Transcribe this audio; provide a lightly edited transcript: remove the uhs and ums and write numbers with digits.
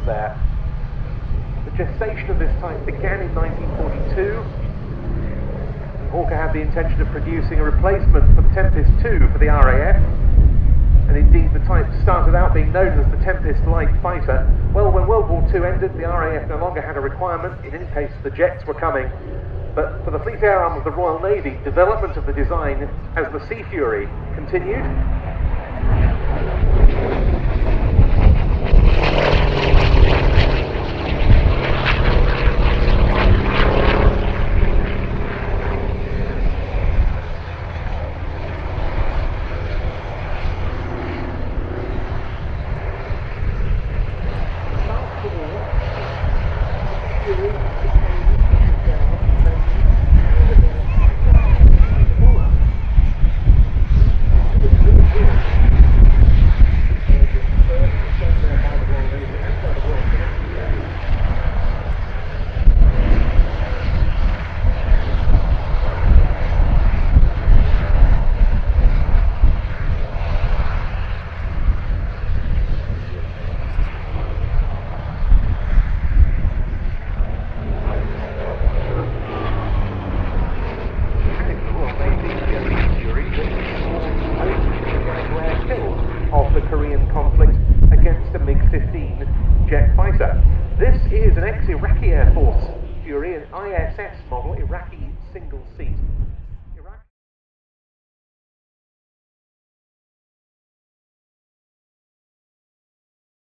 there. The gestation of this type began in 1942. Hawker had the intention of producing a replacement for the Tempest-II for the RAF, and indeed the type started out being known as the Tempest Light Fighter. Well, when World War II ended, the RAF no longer had a requirement. In any case, the jets were coming. But for the Fleet Air Arm of the Royal Navy, development of the design as the Sea Fury continued. Of the Korean conflict against the MiG-15 jet fighter. This is an ex-Iraqi Air Force Fury, an ISS model, Iraqi